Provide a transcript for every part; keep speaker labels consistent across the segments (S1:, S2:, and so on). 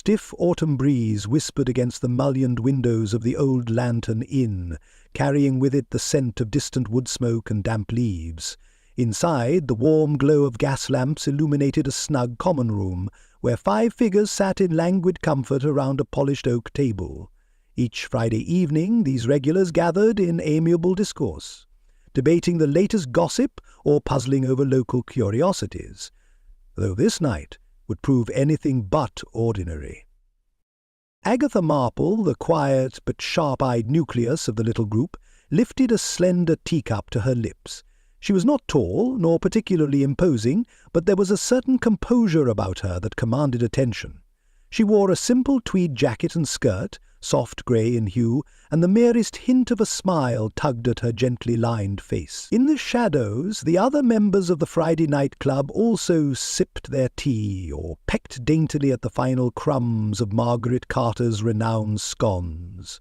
S1: stiff autumn breeze whispered against the mullioned windows of the old Lantern Inn, carrying with it the scent of distant wood smoke and damp leaves. Inside, the warm glow of gas lamps illuminated a snug common room, where 5 figures sat in languid comfort around a polished oak table. Each Friday evening these regulars gathered in amiable discourse, debating the latest gossip or puzzling over local curiosities, though this night would prove anything but ordinary. Agatha Marple, the quiet but sharp-eyed nucleus of the little group, lifted a slender teacup to her lips. She was not tall, nor particularly imposing, but there was a certain composure about her that commanded attention. She wore a simple tweed jacket and skirt, soft grey in hue, and the merest hint of a smile tugged at her gently lined face. In the shadows, the other members of the Friday night club also sipped their tea, or pecked daintily at the final crumbs of Margaret Carter's renowned scones.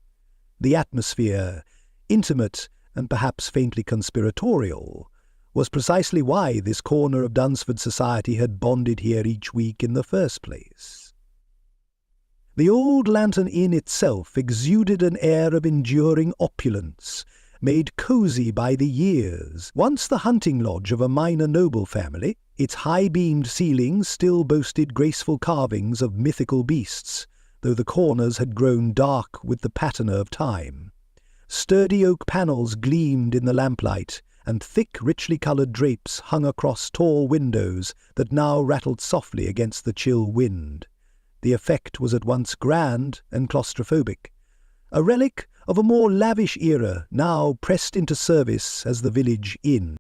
S1: The atmosphere, intimate and perhaps faintly conspiratorial, was precisely why this corner of Dunsford society had bonded here each week in the first place. The old Lantern Inn itself exuded an air of enduring opulence, made cosy by the years. Once the hunting lodge of a minor noble family, its high-beamed ceilings still boasted graceful carvings of mythical beasts, though the corners had grown dark with the patina of time. Sturdy oak panels gleamed in the lamplight, and thick, richly coloured drapes hung across tall windows that now rattled softly against the chill wind. The effect was at once grand and claustrophobic, a relic of a more lavish era now pressed into service as the village inn.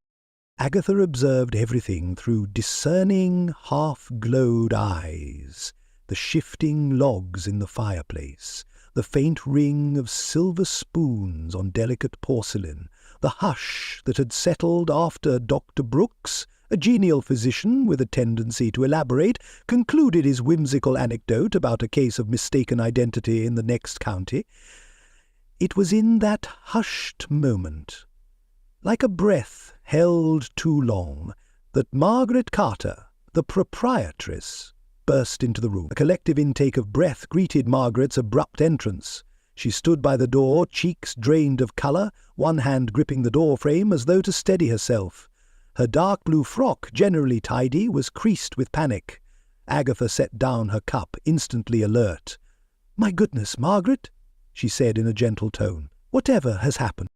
S1: Agatha observed everything through discerning, half-glowed eyes, the shifting logs in the fireplace, the faint ring of silver spoons on delicate porcelain, the hush that had settled after Dr. Brooks, a genial physician with a tendency to elaborate, concluded his whimsical anecdote about a case of mistaken identity in the next county. It was in that hushed moment, like a breath held too long, that Margaret Carter, the proprietress, burst into the room. A collective intake of breath greeted Margaret's abrupt entrance. She stood by the door, cheeks drained of colour, one hand gripping the door frame as though to steady herself. Her dark blue frock, generally tidy, was creased with panic. Agatha set down her cup, instantly alert. "My goodness, Margaret," she said in a gentle tone. "Whatever has happened?"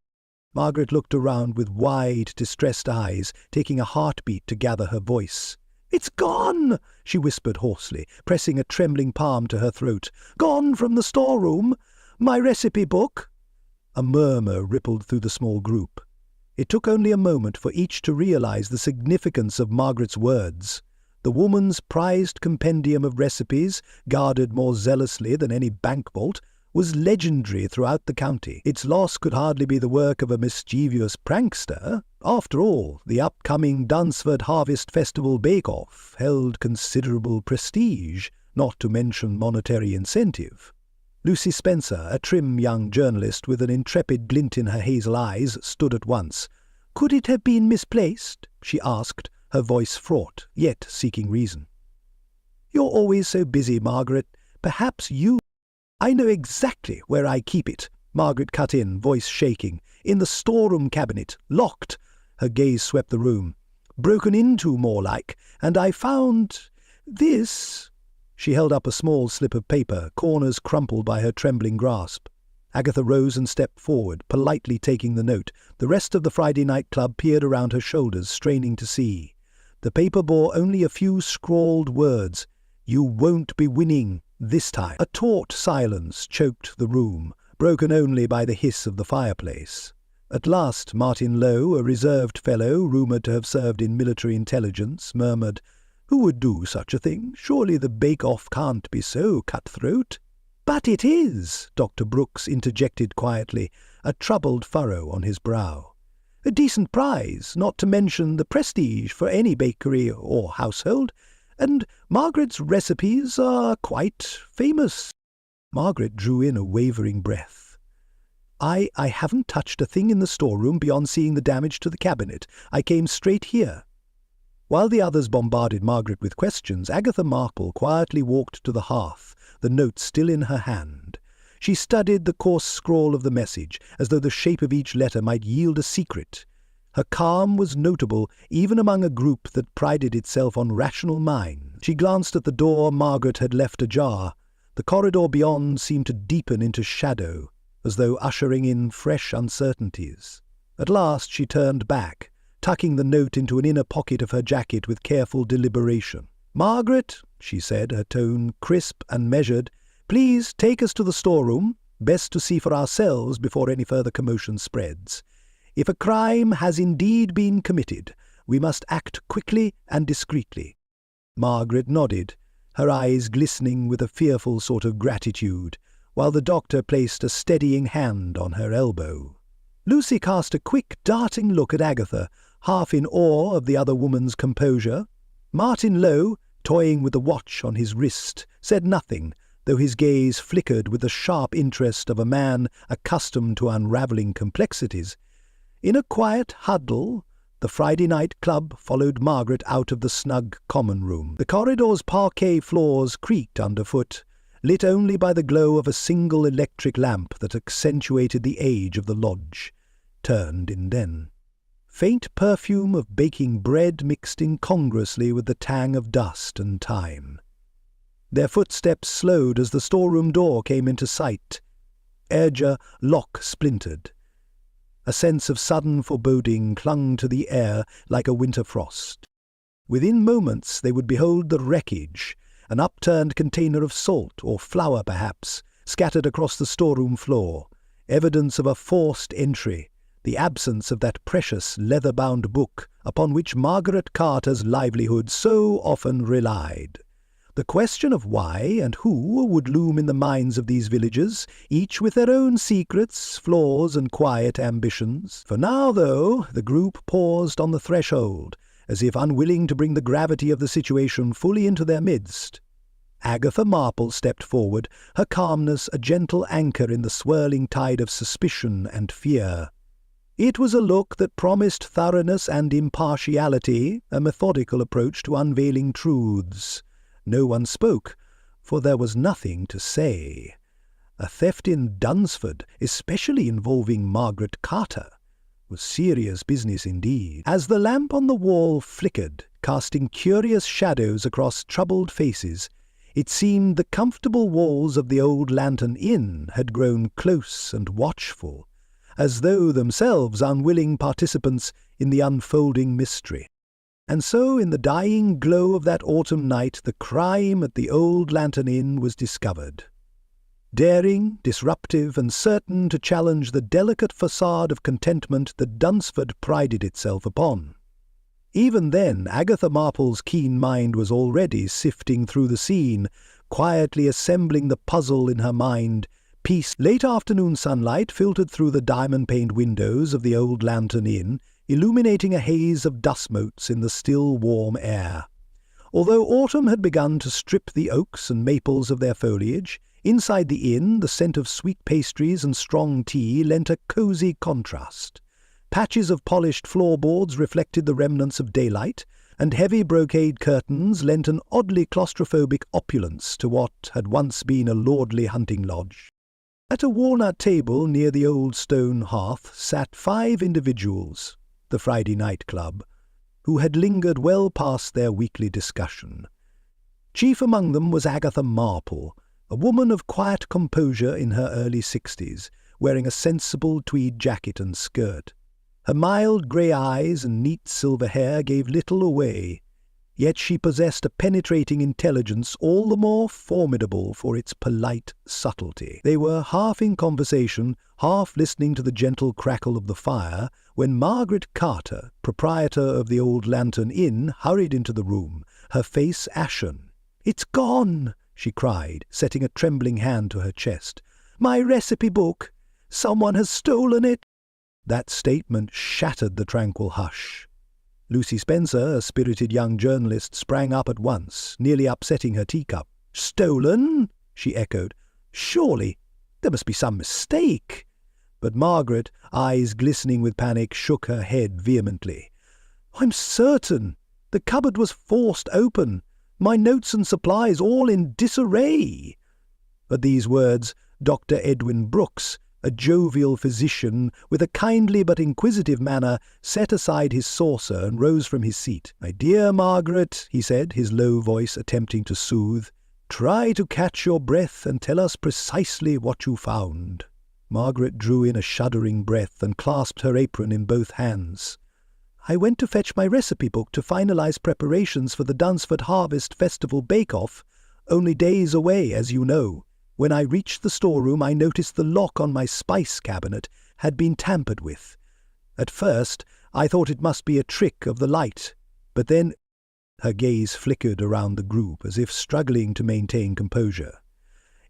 S1: Margaret looked around with wide, distressed eyes, taking a heartbeat to gather her voice. "It's gone!" she whispered hoarsely, pressing a trembling palm to her throat. "Gone from the storeroom! My recipe book!" A murmur rippled through the small group. It took only a moment for each to realize the significance of Margaret's words. The woman's prized compendium of recipes, guarded more zealously than any bank vault, was legendary throughout the county. Its loss could hardly be the work of a mischievous prankster. After all, the upcoming Dunsford Harvest Festival bake-off held considerable prestige, not to mention monetary incentive. Lucy Spencer, a trim young journalist with an intrepid glint in her hazel eyes, stood at once. "Could it have been misplaced?" she asked, her voice fraught, yet seeking reason. "You're always so busy, Margaret. Perhaps you—" "I know exactly where I keep it," Margaret cut in, voice shaking. "In the storeroom cabinet, locked." Her gaze swept the room. "Broken into, more like. And I found this." She held up a small slip of paper, corners crumpled by her trembling grasp. Agatha rose and stepped forward, politely taking the note. The rest of the Friday night club peered around her shoulders, straining to see. The paper bore only a few scrawled words. "You won't be winning this time." A taut silence choked the room, broken only by the hiss of the fireplace. At last Martin Lowe, a reserved fellow rumoured to have served in military intelligence, murmured, "Who would do such a thing? Surely the bake-off can't be so cutthroat." "But it is," Dr. Brooks interjected quietly, a troubled furrow on his brow. "A decent prize, not to mention the prestige for any bakery or household, and Margaret's recipes are quite famous." Margaret drew in a wavering breath. I haven't touched a thing in the storeroom beyond seeing the damage to the cabinet. I came straight here." While the others bombarded Margaret with questions, Agatha Marple quietly walked to the hearth, the note still in her hand. She studied the coarse scrawl of the message, as though the shape of each letter might yield a secret. Her calm was notable even among a group that prided itself on rational minds. She glanced at the door Margaret had left ajar. The corridor beyond seemed to deepen into shadow, as though ushering in fresh uncertainties. At last she turned back, tucking the note into an inner pocket of her jacket with careful deliberation. "Margaret," she said, her tone crisp and measured, "please take us to the storeroom, best to see for ourselves before any further commotion spreads. If a crime has indeed been committed, we must act quickly and discreetly." Margaret nodded, her eyes glistening with a fearful sort of gratitude, while the doctor placed a steadying hand on her elbow. Lucy cast a quick, darting look at Agatha, half in awe of the other woman's composure. Martin Lowe, toying with the watch on his wrist, said nothing, though his gaze flickered with the sharp interest of a man accustomed to unravelling complexities. In a quiet huddle, the Friday night club followed Margaret out of the snug common room. The corridor's parquet floors creaked underfoot, lit only by the glow of a single electric lamp that accentuated the age of the lodge, turned in den. Faint perfume of baking bread mixed incongruously with the tang of dust and thyme. Their footsteps slowed as the storeroom door came into sight. Ere lock splintered. A sense of sudden foreboding clung to the air like a winter frost. Within moments they would behold the wreckage, an upturned container of salt, or flour perhaps, scattered across the storeroom floor, evidence of a forced entry, the absence of that precious leather-bound book upon which Margaret Carter's livelihood so often relied. The question of why and who would loom in the minds of these villagers, each with their own secrets, flaws, and quiet ambitions. For now, though, the group paused on the threshold, as if unwilling to bring the gravity of the situation fully into their midst. Agatha Marple stepped forward, her calmness a gentle anchor in the swirling tide of suspicion and fear. It was a look that promised thoroughness and impartiality, a methodical approach to unveiling truths. No one spoke, for there was nothing to say. A theft in Dunsford, especially involving Margaret Carter, was serious business indeed. As the lamp on the wall flickered, casting curious shadows across troubled faces, it seemed the comfortable walls of the old Lantern Inn had grown close and watchful, as though themselves unwilling participants in the unfolding mystery. And so, in the dying glow of that autumn night, the crime at the old Lantern Inn was discovered. Daring, disruptive, and certain to challenge the delicate facade of contentment that Dunsford prided itself upon. Even then, Agatha Marple's keen mind was already sifting through the scene, quietly assembling the puzzle in her mind. Late afternoon sunlight filtered through the diamond-paned windows of the old Lantern Inn, illuminating a haze of dust motes in the still warm air. Although autumn had begun to strip the oaks and maples of their foliage, inside the inn the scent of sweet pastries and strong tea lent a cosy contrast. Patches of polished floorboards reflected the remnants of daylight, and heavy brocade curtains lent an oddly claustrophobic opulence to what had once been a lordly hunting lodge. At a walnut table near the old stone hearth sat 5 individuals, the Friday night club, who had lingered well past their weekly discussion. Chief among them was Agatha Marple, a woman of quiet composure in her early 60s, wearing a sensible tweed jacket and skirt. Her mild grey eyes and neat silver hair gave little away, yet she possessed a penetrating intelligence all the more formidable for its polite subtlety. They were half in conversation, half listening to the gentle crackle of the fire, when Margaret Carter, proprietor of the old Lantern Inn, hurried into the room, her face ashen. "It's gone!" she cried, setting a trembling hand to her chest. "My recipe book! Someone has stolen it!" That statement shattered the tranquil hush. Lucy Spencer, a spirited young journalist, sprang up at once, nearly upsetting her teacup. "Stolen?" she echoed. "Surely there must be some mistake." But Margaret, eyes glistening with panic, shook her head vehemently. "I'm certain. The cupboard was forced open. My notes and supplies all in disarray." At these words, Dr. Edwin Brooks, a jovial physician with a kindly but inquisitive manner, set aside his saucer and rose from his seat. "My dear Margaret," he said, his low voice attempting to soothe, "try to catch your breath and tell us precisely what you found." Margaret drew in a shuddering breath and clasped her apron in both hands. "I went to fetch my recipe book to finalize preparations for the Dunsford Harvest Festival bake-off, only days away, as you know. When I reached the storeroom, I noticed the lock on my spice cabinet had been tampered with. At first, I thought it must be a trick of the light, but then—" Her gaze flickered around the group as if struggling to maintain composure.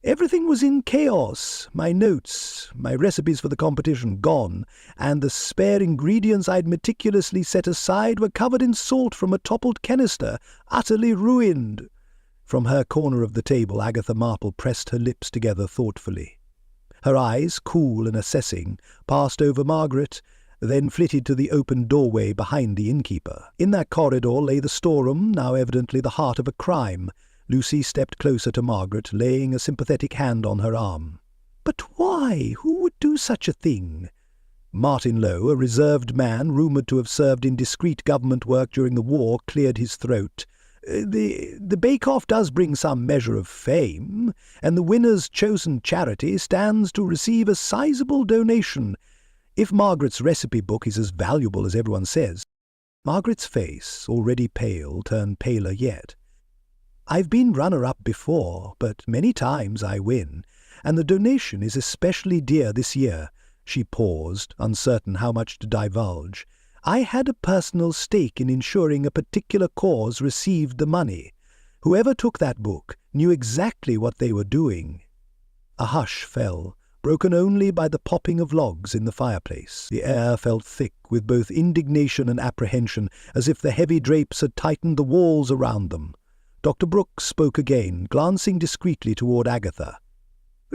S1: "Everything was in chaos. My notes, my recipes for the competition gone, and the spare ingredients I'd meticulously set aside were covered in salt from a toppled canister, utterly ruined." From her corner of the table, Agatha Marple pressed her lips together thoughtfully. Her eyes, cool and assessing, passed over Margaret, then flitted to the open doorway behind the innkeeper. In that corridor lay the storeroom, now evidently the heart of a crime. Lucy stepped closer to Margaret, laying a sympathetic hand on her arm. "But why? Who would do such a thing?" Martin Lowe, a reserved man rumoured to have served in discreet government work during the war, cleared his throat. The bake-off does bring some measure of fame, and the winner's chosen charity stands to receive a sizable donation. If Margaret's recipe book is as valuable as everyone says—" Margaret's face, already pale, turned paler yet. "I've been runner-up before, but many times I win, and the donation is especially dear this year." She paused, uncertain how much to divulge. "I had a personal stake in ensuring a particular cause received the money. Whoever took that book knew exactly what they were doing." A hush fell, broken only by the popping of logs in the fireplace. The air felt thick with both indignation and apprehension, as if the heavy drapes had tightened the walls around them. Dr. Brooks spoke again, glancing discreetly toward Agatha.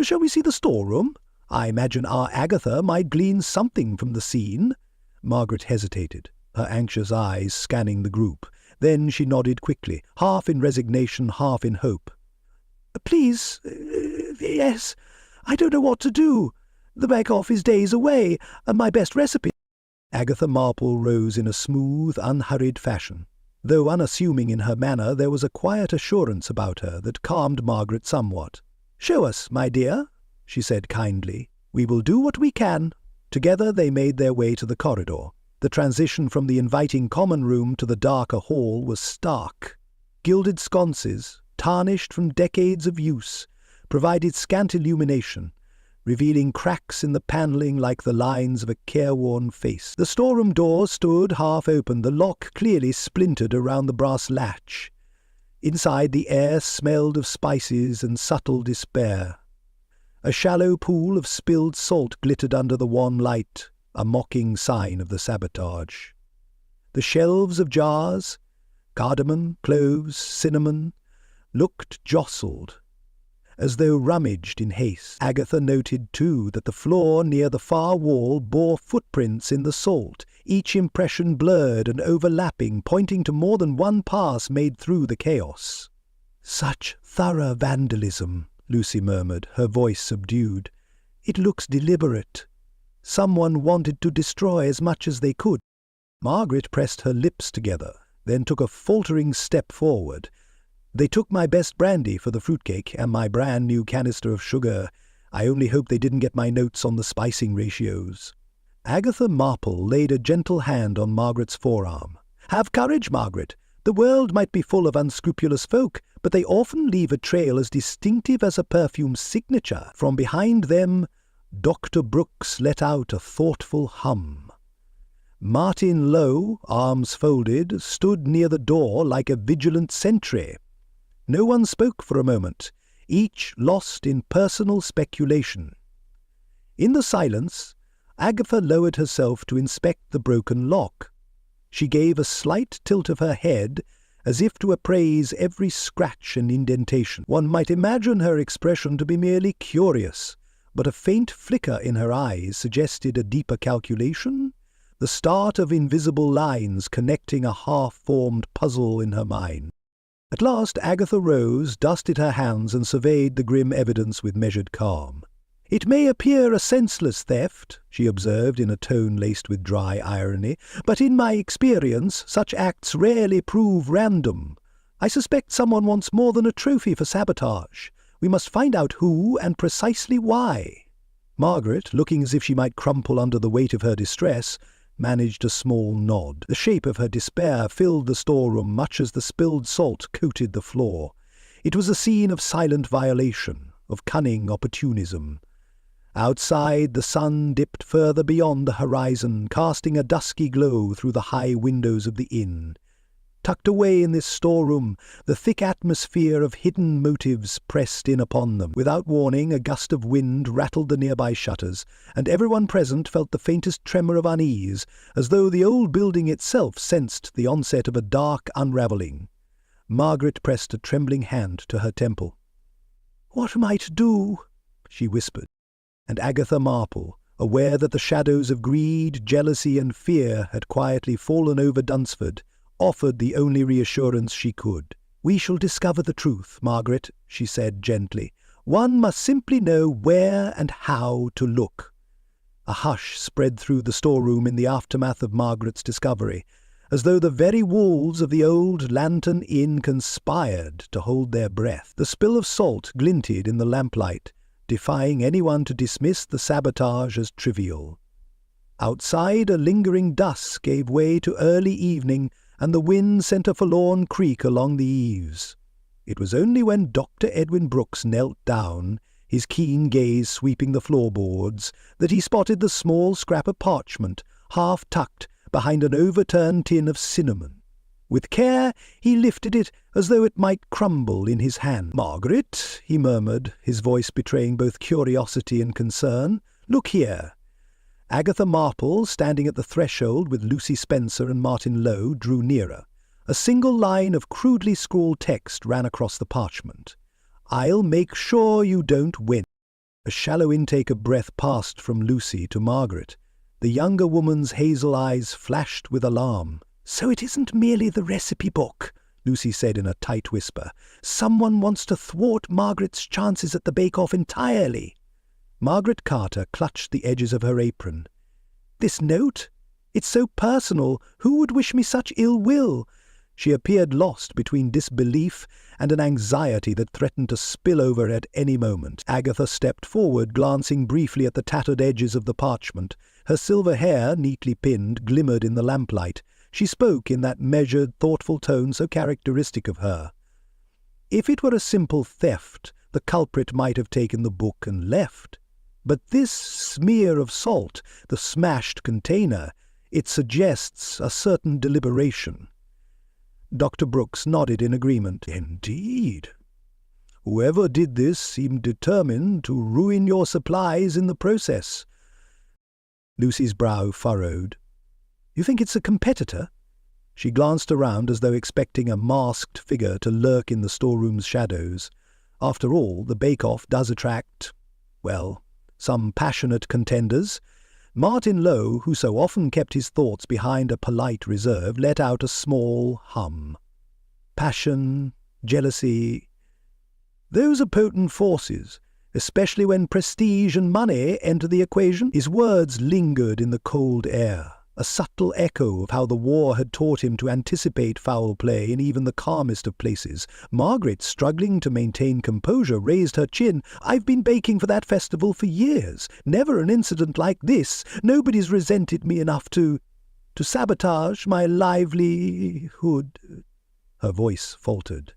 S1: "Shall we see the storeroom? I imagine our Agatha might glean something from the scene." Margaret hesitated, her anxious eyes scanning the group. Then she nodded quickly, half in resignation, half in hope. "Please, yes. I don't know what to do. The bake-off is days away, and my best recipe—" Agatha Marple rose in a smooth, unhurried fashion. Though unassuming in her manner, there was a quiet assurance about her that calmed Margaret somewhat. "Show us, my dear," she said kindly. "We will do what we can." Together they made their way to the corridor. The transition from the inviting common room to the darker hall was stark. Gilded sconces, tarnished from decades of use, provided scant illumination, revealing cracks in the panelling like the lines of a careworn face. The storeroom door stood half open, the lock clearly splintered around the brass latch. Inside, the air smelled of spices and subtle despair. A shallow pool of spilled salt glittered under the wan light, a mocking sign of the sabotage. The shelves of jars, cardamom, cloves, cinnamon, looked jostled, as though rummaged in haste. Agatha noted, too, that the floor near the far wall bore footprints in the salt, each impression blurred and overlapping, pointing to more than one pass made through the chaos. "Such thorough vandalism," Lucy murmured, her voice subdued. "It looks deliberate. Someone wanted to destroy as much as they could." Margaret pressed her lips together, then took a faltering step forward. "They took my best brandy for the fruitcake and my brand-new canister of sugar. I only hope they didn't get my notes on the spicing ratios." Agatha Marple laid a gentle hand on Margaret's forearm. "Have courage, Margaret. The world might be full of unscrupulous folk, but they often leave a trail as distinctive as a perfume's signature." From behind them, Dr. Brooks let out a thoughtful hum. Martin Lowe, arms folded, stood near the door like a vigilant sentry. No one spoke for a moment, each lost in personal speculation. In the silence, Agatha lowered herself to inspect the broken lock. She gave a slight tilt of her head, as if to appraise every scratch and indentation. One might imagine her expression to be merely curious, but a faint flicker in her eyes suggested a deeper calculation, the start of invisible lines connecting a half-formed puzzle in her mind. At last Agatha rose, dusted her hands, and surveyed the grim evidence with measured calm. "It may appear a senseless theft," she observed in a tone laced with dry irony, "but in my experience such acts rarely prove random. I suspect someone wants more than a trophy for sabotage. We must find out who and precisely why." Margaret, looking as if she might crumple under the weight of her distress, managed a small nod. The shape of her despair filled the storeroom much as the spilled salt coated the floor. It was a scene of silent violation, of cunning opportunism. Outside, the sun dipped further beyond the horizon, casting a dusky glow through the high windows of the inn. Tucked away in this storeroom, the thick atmosphere of hidden motives pressed in upon them. Without warning, a gust of wind rattled the nearby shutters, and everyone present felt the faintest tremor of unease, as though the old building itself sensed the onset of a dark unravelling. Margaret pressed a trembling hand to her temple. "What am I to do?" she whispered, and Agatha Marple, aware that the shadows of greed, jealousy, and fear had quietly fallen over Dunsford, offered the only reassurance she could. "We shall discover the truth, Margaret," she said gently. "One must simply know where and how to look." A hush spread through the storeroom in the aftermath of Margaret's discovery, as though the very walls of the old Lantern Inn conspired to hold their breath. The spill of salt glinted in the lamplight, defying anyone to dismiss the sabotage as trivial. Outside, a lingering dusk gave way to early evening, and the wind sent a forlorn creak along the eaves. It was only when Dr. Edwin Brooks knelt down, his keen gaze sweeping the floorboards, that he spotted the small scrap of parchment, half tucked behind an overturned tin of cinnamon. With care, he lifted it as though it might crumble in his hand. "Margaret," he murmured, his voice betraying both curiosity and concern, "look here." Agatha Marple, standing at the threshold with Lucy Spencer and Martin Lowe, drew nearer. A single line of crudely scrawled text ran across the parchment. "I'll make sure you don't win." A shallow intake of breath passed from Lucy to Margaret. The younger woman's hazel eyes flashed with alarm. "So it isn't merely the recipe book," Lucy said in a tight whisper. "Someone wants to thwart Margaret's chances at the bake-off entirely." Margaret Carter clutched the edges of her apron. "This note? It's so personal. Who would wish me such ill will?" She appeared lost between disbelief and an anxiety that threatened to spill over at any moment. Agatha stepped forward, glancing briefly at the tattered edges of the parchment. Her silver hair, neatly pinned, glimmered in the lamplight. She spoke in that measured, thoughtful tone so characteristic of her. "If it were a simple theft, the culprit might have taken the book and left. But this smear of salt, the smashed container, it suggests a certain deliberation." Dr. Brooks nodded in agreement. "Indeed. Whoever did this seemed determined to ruin your supplies in the process." Lucy's brow furrowed. "You think it's a competitor?" She glanced around as though expecting a masked figure to lurk in the storeroom's shadows. After all, the bake-off does attract, well, some passionate contenders. Martin Lowe, who so often kept his thoughts behind a polite reserve, let out a small hum. Passion, jealousy, those are potent forces, especially when prestige and money enter the equation. His words lingered in the cold air, a subtle echo of how the war had taught him to anticipate foul play in even the calmest of places. Margaret, struggling to maintain composure, raised her chin. "I've been baking for that festival for years. Never an incident like this. Nobody's resented me enough to sabotage my livelihood." Her voice faltered.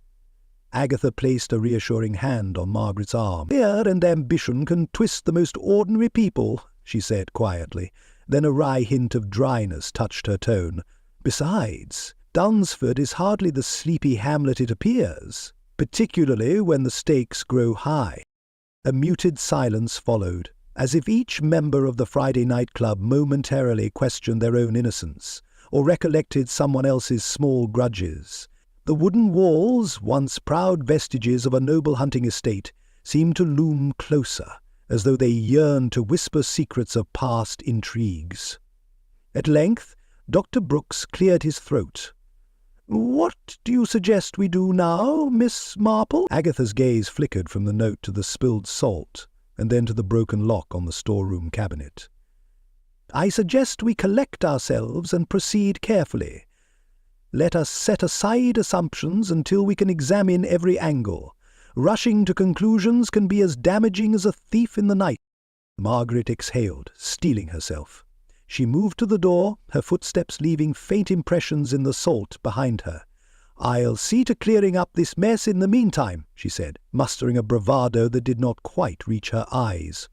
S1: Agatha placed a reassuring hand on Margaret's arm. "Fear and ambition can twist the most ordinary people," she said quietly. Then a wry hint of dryness touched her tone. "Besides, Dunsford is hardly the sleepy hamlet it appears, particularly when the stakes grow high." A muted silence followed, as if each member of the Friday night club momentarily questioned their own innocence, or recollected someone else's small grudges. The wooden walls, once proud vestiges of a noble hunting estate, seemed to loom closer, as though they yearned to whisper secrets of past intrigues. At length, Dr. Brooks cleared his throat. "What do you suggest we do now, Miss Marple?" Agatha's gaze flickered from the note to the spilled salt, and then to the broken lock on the storeroom cabinet. "I suggest we collect ourselves and proceed carefully. Let us set aside assumptions until we can examine every angle. Rushing to conclusions can be as damaging as a thief in the night." Margaret exhaled, steeling herself. She moved to the door, her footsteps leaving faint impressions in the salt behind her. "I'll see to clearing up this mess in the meantime," she said, mustering a bravado that did not quite reach her eyes.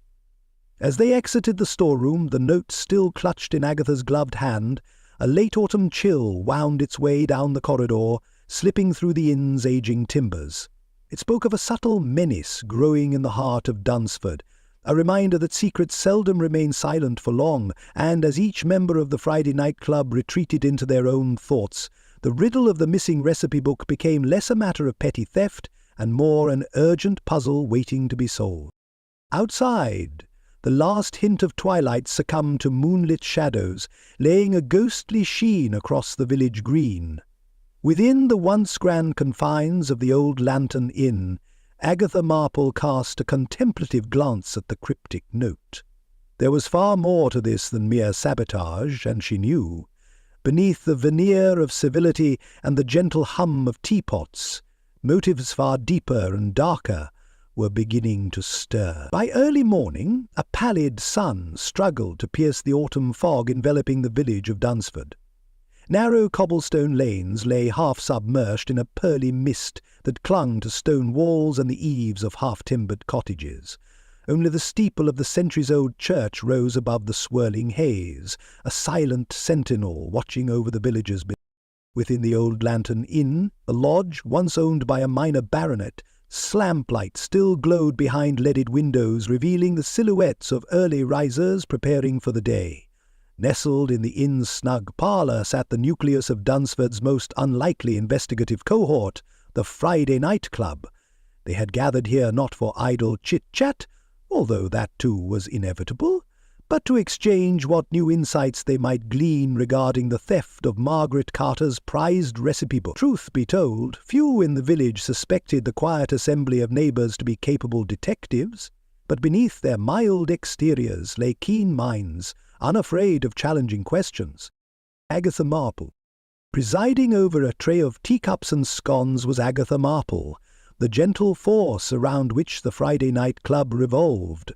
S1: As they exited the storeroom, the note still clutched in Agatha's gloved hand, a late autumn chill wound its way down the corridor, slipping through the inn's aging timbers. It spoke of a subtle menace growing in the heart of Dunsford, a reminder that secrets seldom remain silent for long, and as each member of the Friday night club retreated into their own thoughts, the riddle of the missing recipe book became less a matter of petty theft and more an urgent puzzle waiting to be solved. Outside, the last hint of twilight succumbed to moonlit shadows, laying a ghostly sheen across the village green. Within the once grand confines of the old Lantern Inn, Agatha Marple cast a contemplative glance at the cryptic note. There was far more to this than mere sabotage, and she knew. Beneath the veneer of civility and the gentle hum of teapots, motives far deeper and darker were beginning to stir. By early morning, a pallid sun struggled to pierce the autumn fog enveloping the village of Dunsford. Narrow cobblestone lanes lay half-submerged in a pearly mist that clung to stone walls and the eaves of half-timbered cottages. Only the steeple of the centuries-old church rose above the swirling haze, a silent sentinel watching over the villagers below. Within the old Lantern Inn, a lodge once owned by a minor baronet, lamplight still glowed behind leaded windows, revealing the silhouettes of early risers preparing for the day. Nestled in the inn's snug parlour sat the nucleus of Dunsford's most unlikely investigative cohort, the Friday Night Club. They had gathered here not for idle chit-chat, although that too was inevitable, but to exchange what new insights they might glean regarding the theft of Margaret Carter's prized recipe book. Truth be told, few in the village suspected the quiet assembly of neighbours to be capable detectives, but beneath their mild exteriors lay keen minds, unafraid of challenging questions. Agatha Marple. Presiding over a tray of teacups and scones was Agatha Marple, the gentle force around which the Friday Night Club revolved.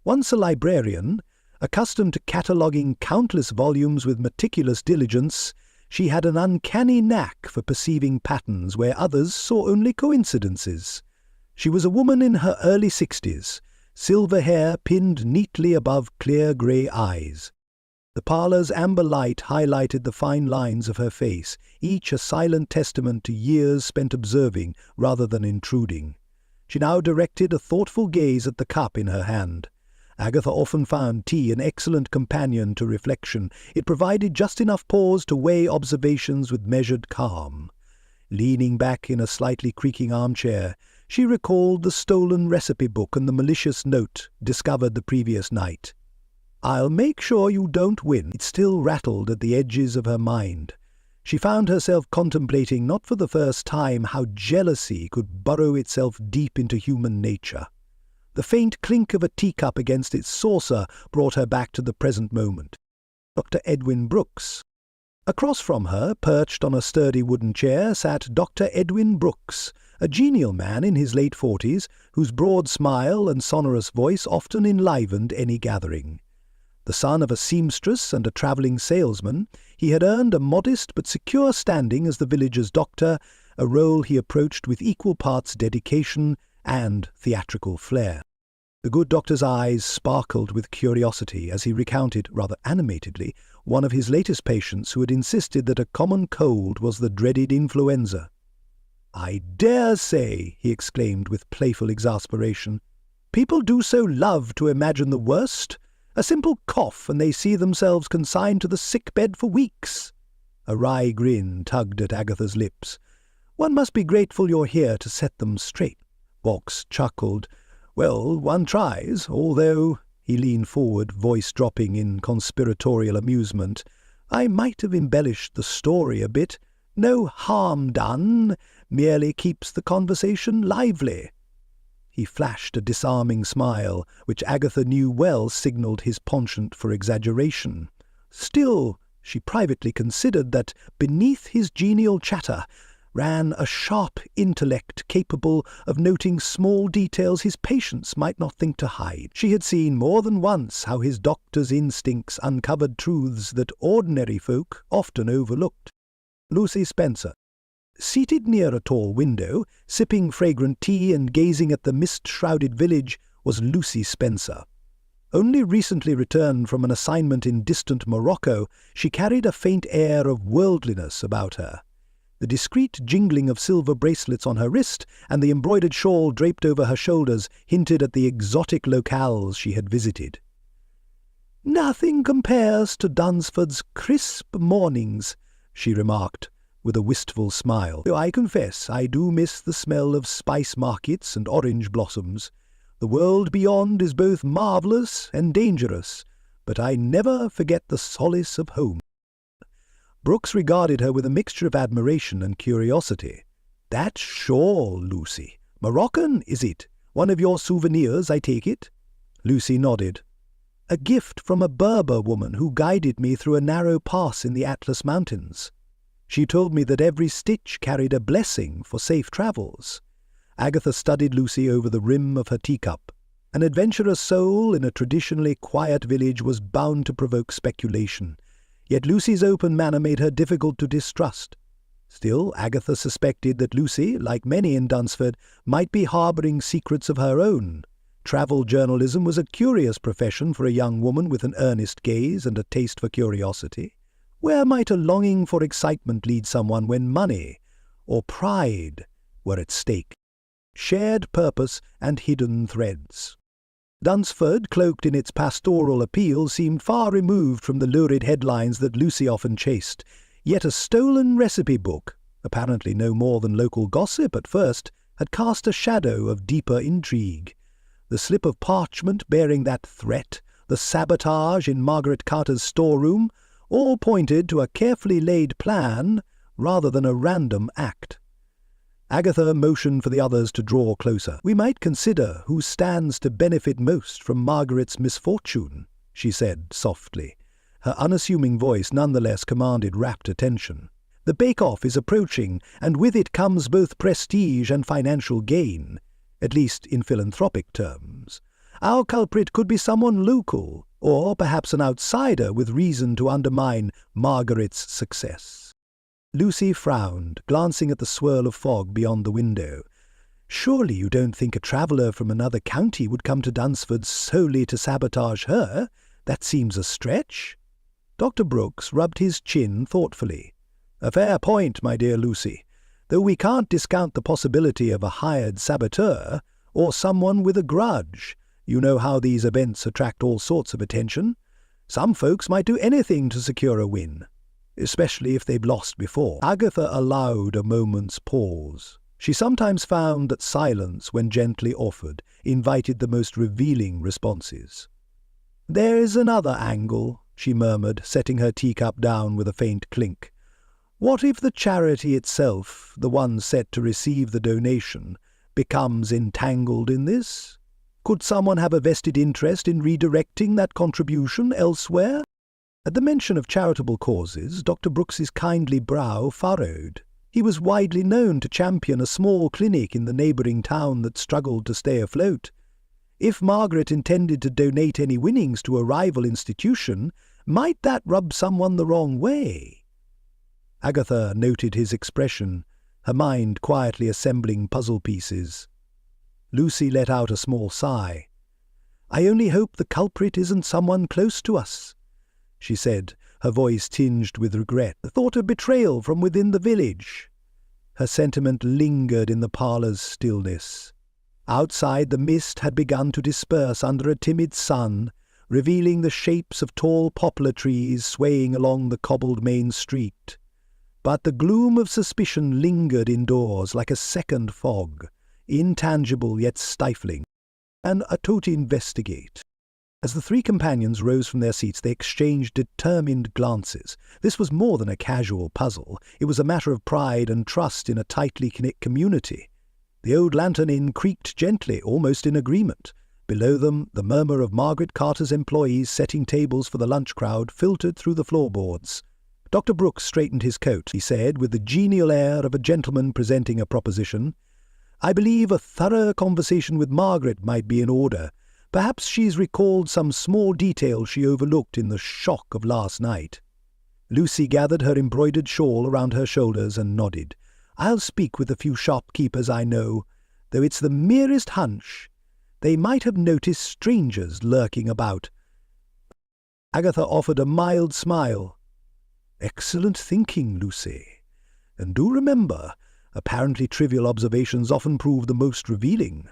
S1: Once a librarian, accustomed to cataloguing countless volumes with meticulous diligence, she had an uncanny knack for perceiving patterns where others saw only coincidences. She was a woman in her early 60s, silver hair pinned neatly above clear grey eyes. The parlour's amber light highlighted the fine lines of her face, each a silent testament to years spent observing rather than intruding. She now directed a thoughtful gaze at the cup in her hand. Agatha often found tea an excellent companion to reflection. It provided just enough pause to weigh observations with measured calm. Leaning back in a slightly creaking armchair, she recalled the stolen recipe book and the malicious note discovered the previous night. "I'll make sure you don't win." It still rattled at the edges of her mind. She found herself contemplating not for the first time how jealousy could burrow itself deep into human nature. The faint clink of a teacup against its saucer brought her back to the present moment. Dr. Edwin Brooks. Across from her, perched on a sturdy wooden chair, sat Dr. Edwin Brooks, a genial man in his late 40s, whose broad smile and sonorous voice often enlivened any gathering. The son of a seamstress and a travelling salesman, he had earned a modest but secure standing as the village's doctor, a role he approached with equal parts dedication and theatrical flair. The good doctor's eyes sparkled with curiosity as he recounted, rather animatedly, one of his latest patients who had insisted that a common cold was the dreaded influenza. "I dare say," he exclaimed with playful exasperation, "people do so love to imagine the worst. A simple cough, and they see themselves consigned to the sick-bed for weeks." A wry grin tugged at Agatha's lips. "One must be grateful you're here to set them straight." Box chuckled. "Well, one tries, although," he leaned forward, voice dropping in conspiratorial amusement, "I might have embellished the story a bit. No harm done, merely keeps the conversation lively." He flashed a disarming smile, which Agatha knew well signalled his penchant for exaggeration. Still, she privately considered that beneath his genial chatter ran a sharp intellect capable of noting small details his patients might not think to hide. She had seen more than once how his doctor's instincts uncovered truths that ordinary folk often overlooked. Lucy Spencer. Seated near a tall window, sipping fragrant tea and gazing at the mist-shrouded village, was Lucy Spencer. Only recently returned from an assignment in distant Morocco, she carried a faint air of worldliness about her. The discreet jingling of silver bracelets on her wrist and the embroidered shawl draped over her shoulders hinted at the exotic locales she had visited. "Nothing compares to Dunsford's crisp mornings," she remarked, with a wistful smile. "Though I confess I do miss the smell of spice markets and orange blossoms. The world beyond is both marvellous and dangerous, but I never forget the solace of home." Brooks regarded her with a mixture of admiration and curiosity. "That shawl, Lucy. Moroccan, is it? One of your souvenirs, I take it?" Lucy nodded. "A gift from a Berber woman who guided me through a narrow pass in the Atlas Mountains. She told me that every stitch carried a blessing for safe travels." Agatha studied Lucy over the rim of her teacup. An adventurous soul in a traditionally quiet village was bound to provoke speculation, yet Lucy's open manner made her difficult to distrust. Still, Agatha suspected that Lucy, like many in Dunsford, might be harbouring secrets of her own. Travel journalism was a curious profession for a young woman with an earnest gaze and a taste for curiosity. Where might a longing for excitement lead someone when money or pride were at stake? Shared purpose and hidden threads. Dunsford, cloaked in its pastoral appeal, seemed far removed from the lurid headlines that Lucy often chased, yet a stolen recipe book, apparently no more than local gossip at first, had cast a shadow of deeper intrigue. The slip of parchment bearing that threat, the sabotage in Margaret Carter's storeroom, all pointed to a carefully laid plan rather than a random act. Agatha motioned for the others to draw closer. "We might consider who stands to benefit most from Margaret's misfortune," she said softly. Her unassuming voice nonetheless commanded rapt attention. "The bake-off is approaching, and with it comes both prestige and financial gain, at least in philanthropic terms. Our culprit could be someone local, or perhaps an outsider with reason to undermine Margaret's success." Lucy frowned, glancing at the swirl of fog beyond the window. "Surely you don't think a traveller from another county would come to Dunsford solely to sabotage her? That seems a stretch." Dr. Brooks rubbed his chin thoughtfully. "A fair point, my dear Lucy, though we can't discount the possibility of a hired saboteur, or someone with a grudge. You know how these events attract all sorts of attention. Some folks might do anything to secure a win, especially if they've lost before." Agatha allowed a moment's pause. She sometimes found that silence, when gently offered, invited the most revealing responses. "There's another angle," she murmured, setting her teacup down with a faint clink. "What if the charity itself, the one set to receive the donation, becomes entangled in this? Could someone have a vested interest in redirecting that contribution elsewhere?" At the mention of charitable causes, Dr. Brooks's kindly brow furrowed. He was widely known to champion a small clinic in the neighbouring town that struggled to stay afloat. If Margaret intended to donate any winnings to a rival institution, might that rub someone the wrong way? Agatha noted his expression, her mind quietly assembling puzzle pieces. Lucy let out a small sigh. "I only hope the culprit isn't someone close to us," she said, her voice tinged with regret. "The thought of betrayal from within the village." Her sentiment lingered in the parlour's stillness. Outside, the mist had begun to disperse under a timid sun, revealing the shapes of tall poplar trees swaying along the cobbled main street. But the gloom of suspicion lingered indoors like a second fog, intangible yet stifling, and a to investigate. As the three companions rose from their seats, they exchanged determined glances. This was more than a casual puzzle. It was a matter of pride and trust in a tightly knit community. The Old Lantern Inn creaked gently, almost in agreement. Below them, the murmur of Margaret Carter's employees setting tables for the lunch crowd filtered through the floorboards. Dr. Brooks straightened his coat. He said, with the genial air of a gentleman presenting a proposition, "I believe a thorough conversation with Margaret might be in order. Perhaps she's recalled some small detail she overlooked in the shock of last night." Lucy gathered her embroidered shawl around her shoulders and nodded. "I'll speak with a few shopkeepers I know, though it's the merest hunch. They might have noticed strangers lurking about." Agatha offered a mild smile. "Excellent thinking, Lucy. And do remember, apparently trivial observations often prove the most revealing."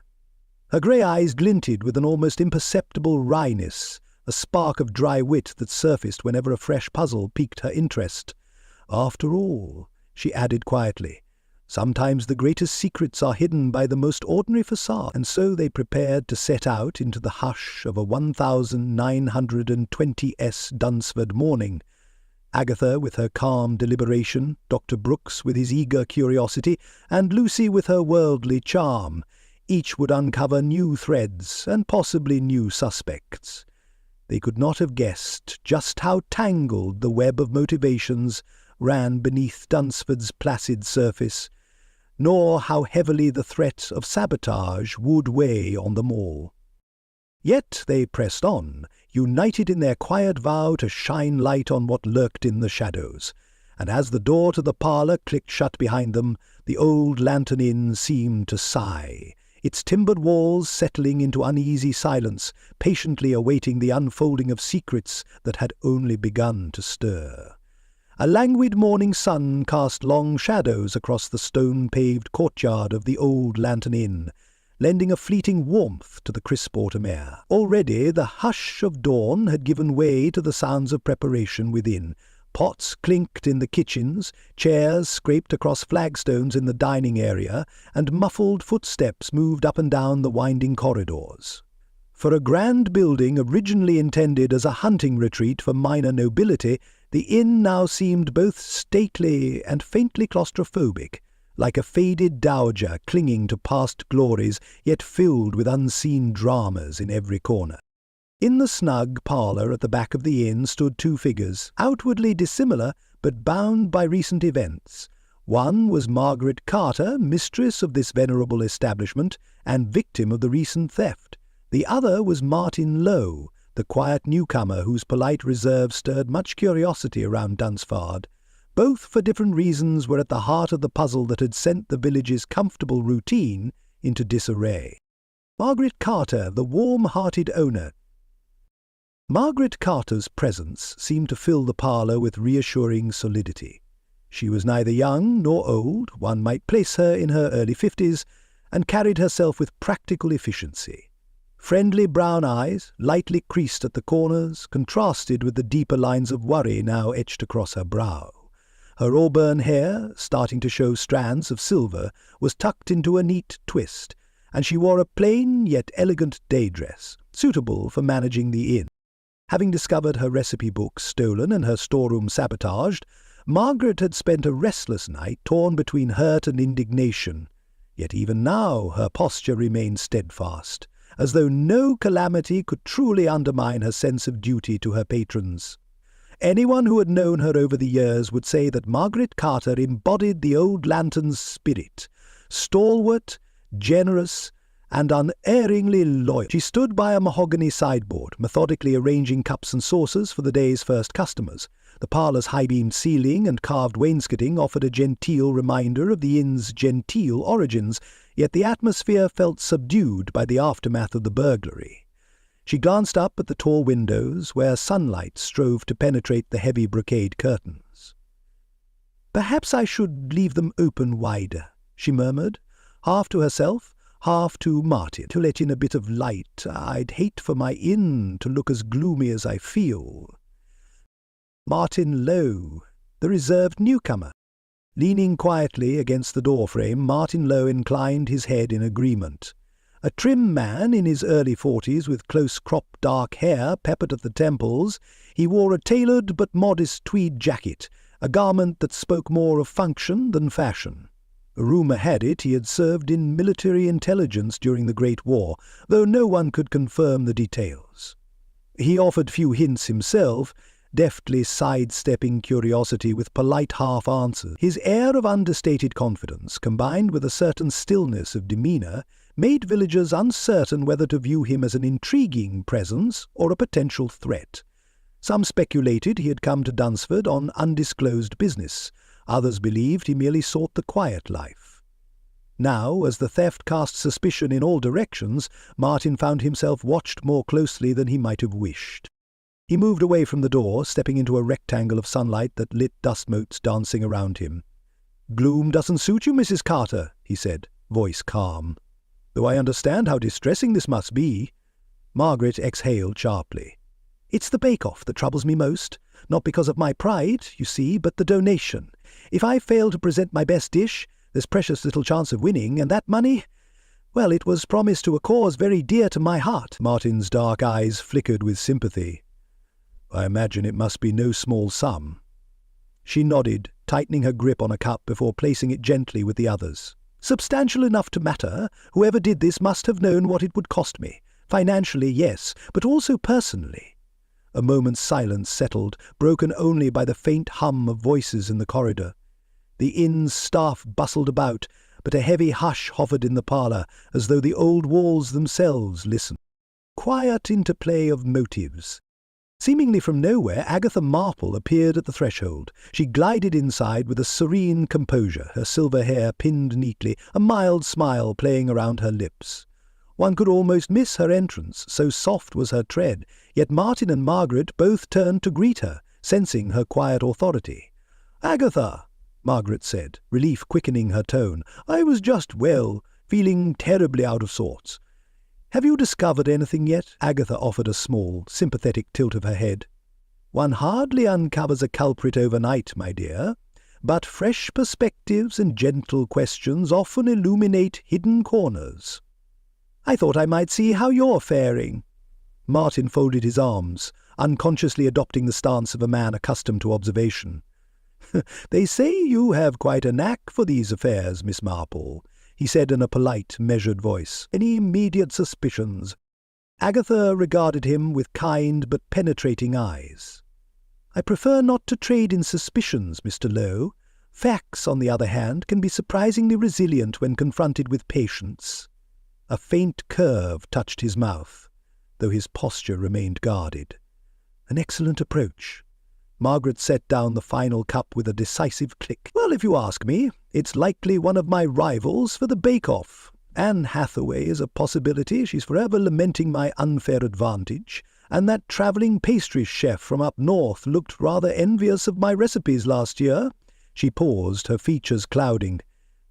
S1: Her grey eyes glinted with an almost imperceptible wryness, a spark of dry wit that surfaced whenever a fresh puzzle piqued her interest. "After all," she added quietly, "sometimes the greatest secrets are hidden by the most ordinary facade." And so they prepared to set out into the hush of a 1920 Dunsford morning. Agatha with her calm deliberation, Dr. Brooks with his eager curiosity, and Lucy with her worldly charm. Each would uncover new threads and possibly new suspects. They could not have guessed just how tangled the web of motivations ran beneath Dunsford's placid surface, nor how heavily the threat of sabotage would weigh on them all. Yet they pressed on, united in their quiet vow to shine light on what lurked in the shadows, and as the door to the parlour clicked shut behind them, the Old Lantern Inn seemed to sigh, its timbered walls settling into uneasy silence, patiently awaiting the unfolding of secrets that had only begun to stir. A languid morning sun cast long shadows across the stone-paved courtyard of the Old Lantern Inn, lending a fleeting warmth to the crisp autumn air. Already the hush of dawn had given way to the sounds of preparation within. Pots clinked in the kitchens, chairs scraped across flagstones in the dining area, and muffled footsteps moved up and down the winding corridors. For a grand building originally intended as a hunting retreat for minor nobility, the inn now seemed both stately and faintly claustrophobic, like a faded dowager clinging to past glories, yet filled with unseen dramas in every corner. In the snug parlour at the back of the inn stood two figures, outwardly dissimilar, but bound by recent events. One was Margaret Carter, mistress of this venerable establishment, and victim of the recent theft. The other was Martin Lowe, the quiet newcomer whose polite reserve stirred much curiosity around Dunsford. Both, for different reasons, were at the heart of the puzzle that had sent the village's comfortable routine into disarray. Margaret Carter, the warm-hearted owner. Margaret Carter's presence seemed to fill the parlour with reassuring solidity. She was neither young nor old, one might place her in her early 50s, and carried herself with practical efficiency. Friendly brown eyes, lightly creased at the corners, contrasted with the deeper lines of worry now etched across her brow. Her auburn hair, starting to show strands of silver, was tucked into a neat twist, and she wore a plain yet elegant day dress, suitable for managing the inn. Having discovered her recipe book stolen and her storeroom sabotaged, Margaret had spent a restless night torn between hurt and indignation. Yet even now her posture remained steadfast, as though no calamity could truly undermine her sense of duty to her patrons. Anyone who had known her over the years would say that Margaret Carter embodied the Old Lantern's spirit, stalwart, generous, and unerringly loyal. She stood by a mahogany sideboard, methodically arranging cups and saucers for the day's first customers. The parlour's high-beamed ceiling and carved wainscoting offered a genteel reminder of the inn's genteel origins, yet the atmosphere felt subdued by the aftermath of the burglary. She glanced up at the tall windows, where sunlight strove to penetrate the heavy brocade curtains. "Perhaps I should leave them open wider," she murmured, half to herself, half to Martin, "to let in a bit of light. I'd hate for my inn to look as gloomy as I feel." Martin Lowe, the reserved newcomer. Leaning quietly against the doorframe, Martin Lowe inclined his head in agreement. A trim man in his early 40s with close-cropped dark hair peppered at the temples, he wore a tailored but modest tweed jacket, a garment that spoke more of function than fashion. Rumour had it he had served in military intelligence during the Great War, though no one could confirm the details. He offered few hints himself, deftly sidestepping curiosity with polite half-answers. His air of understated confidence, combined with a certain stillness of demeanour, made villagers uncertain whether to view him as an intriguing presence or a potential threat. Some speculated he had come to Dunsford on undisclosed business. Others believed he merely sought the quiet life. Now, as the theft cast suspicion in all directions, Martin found himself watched more closely than he might have wished. He moved away from the door, stepping into a rectangle of sunlight that lit dust motes dancing around him. "Gloom doesn't suit you, Mrs. Carter," he said, voice calm. "Though I understand how distressing this must be." Margaret exhaled sharply. "It's the bake-off that troubles me most. Not because of my pride, you see, but the donation. If I fail to present my best dish, there's precious little chance of winning, and that money, well, it was promised to a cause very dear to my heart." Martin's dark eyes flickered with sympathy. "I imagine it must be no small sum." She nodded, tightening her grip on a cup before placing it gently with the others. "Substantial enough to matter. Whoever did this must have known what it would cost me. Financially, yes, but also personally." A moment's silence settled, broken only by the faint hum of voices in the corridor. The inn's staff bustled about, but a heavy hush hovered in the parlour, as though the old walls themselves listened. Quiet interplay of motives. Seemingly from nowhere, Agatha Marple appeared at the threshold. She glided inside with a serene composure, her silver hair pinned neatly, a mild smile playing around her lips. One could almost miss her entrance, so soft was her tread, yet Martin and Margaret both turned to greet her, sensing her quiet authority. "Agatha," Margaret said, relief quickening her tone, "I was just, well, feeling terribly out of sorts." "Have you discovered anything yet?" Agatha offered a small, sympathetic tilt of her head. "One hardly uncovers a culprit overnight, my dear, but fresh perspectives and gentle questions often illuminate hidden corners. I thought I might see how you're faring." Martin folded his arms, unconsciously adopting the stance of a man accustomed to observation. "They say you have quite a knack for these affairs, Miss Marple," he said in a polite, measured voice. "Any immediate suspicions?" Agatha regarded him with kind but penetrating eyes. "I prefer not to trade in suspicions, Mr. Lowe. Facts, on the other hand, can be surprisingly resilient when confronted with patience." A faint curve touched his mouth, though his posture remained guarded. "An excellent approach." Margaret set down the final cup with a decisive click. "Well, if you ask me, it's likely one of my rivals for the bake-off. Anne Hathaway is a possibility. She's forever lamenting my unfair advantage. And that travelling pastry chef from up north looked rather envious of my recipes last year." She paused, her features clouding.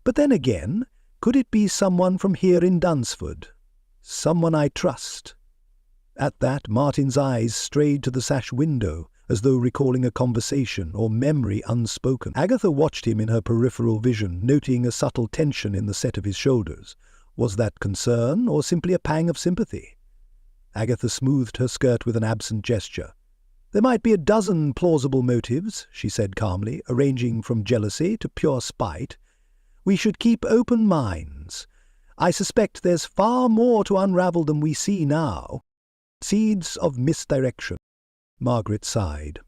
S1: "But then again, could it be someone from here in Dunsford? Someone I trust?" At that, Martin's eyes strayed to the sash window, as though recalling a conversation or memory unspoken. Agatha watched him in her peripheral vision, noting a subtle tension in the set of his shoulders. Was that concern, or simply a pang of sympathy? Agatha smoothed her skirt with an absent gesture. "There might be a dozen plausible motives," she said calmly, arranging from jealousy to pure spite. "We should keep open minds. I suspect there's far more to unravel than we see now. Seeds of misdirection." Margaret sighed.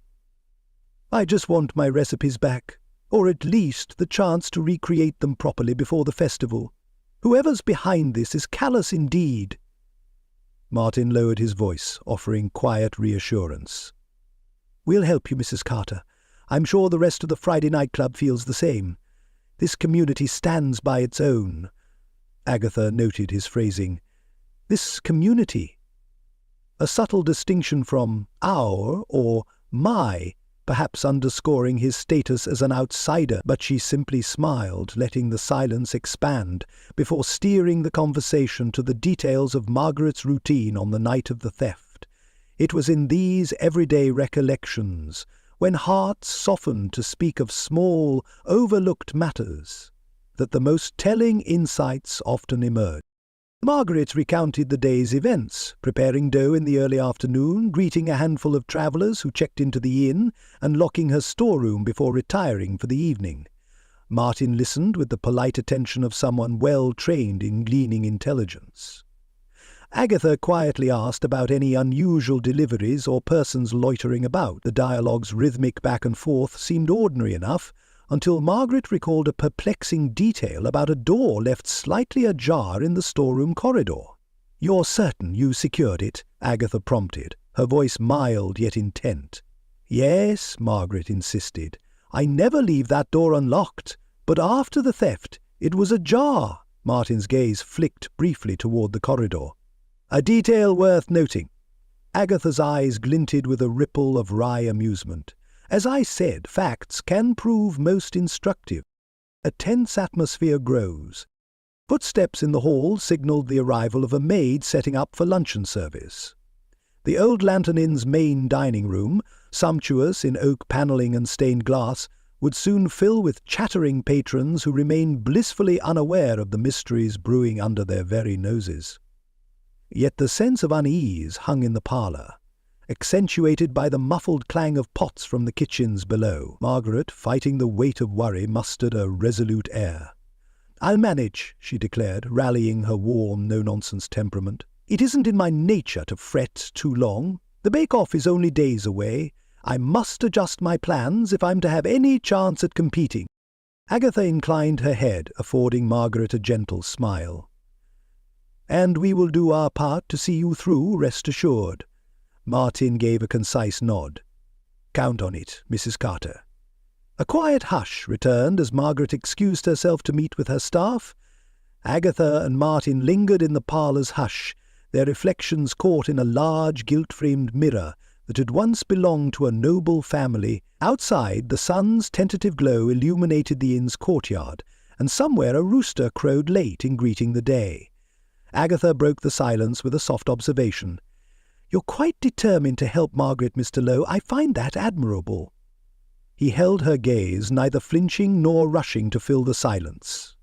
S1: "I just want my recipes back, or at least the chance to recreate them properly before the festival. Whoever's behind this is callous indeed." Martin lowered his voice, offering quiet reassurance. "We'll help you, Mrs. Carter. I'm sure the rest of the Friday Night Club feels the same. This community stands by its own." Agatha noted his phrasing. "This community." A subtle distinction from our or my, perhaps underscoring his status as an outsider, but she simply smiled, letting the silence expand, before steering the conversation to the details of Margaret's routine on the night of the theft. It was in these everyday recollections, when hearts softened to speak of small, overlooked matters, that the most telling insights often emerged. Margaret recounted the day's events, preparing dough in the early afternoon, greeting a handful of travellers who checked into the inn, and locking her storeroom before retiring for the evening. Martin listened with the polite attention of someone well trained in gleaning intelligence. Agatha quietly asked about any unusual deliveries or persons loitering about. The dialogue's rhythmic back and forth seemed ordinary enough, until Margaret recalled a perplexing detail about a door left slightly ajar in the storeroom corridor. "You're certain you secured it?" Agatha prompted, her voice mild yet intent. "Yes," Margaret insisted. "I never leave that door unlocked, but after the theft it was ajar." Martin's gaze flicked briefly toward the corridor. "A detail worth noting." Agatha's eyes glinted with a ripple of wry amusement. "As I said, facts can prove most instructive." A tense atmosphere grows. Footsteps in the hall signalled the arrival of a maid setting up for luncheon service. The Old Lantern Inn's main dining room, sumptuous in oak panelling and stained glass, would soon fill with chattering patrons who remained blissfully unaware of the mysteries brewing under their very noses. Yet the sense of unease hung in the parlour, accentuated by the muffled clang of pots from the kitchens below. Margaret, fighting the weight of worry, mustered a resolute air. "I'll manage," she declared, rallying her warm, no-nonsense temperament. "It isn't in my nature to fret too long. The bake-off is only days away. I must adjust my plans if I'm to have any chance at competing." Agatha inclined her head, affording Margaret a gentle smile. "And we will do our part to see you through, rest assured." Martin gave a concise nod. "Count on it, Mrs. Carter." A quiet hush returned as Margaret excused herself to meet with her staff. Agatha and Martin lingered in the parlour's hush, their reflections caught in a large gilt-framed mirror that had once belonged to a noble family. Outside, the sun's tentative glow illuminated the inn's courtyard, and somewhere a rooster crowed late in greeting the day. Agatha broke the silence with a soft observation. "You're quite determined to help Margaret, Mr. Lowe. I find that admirable." He held her gaze, neither flinching nor rushing to fill the silence.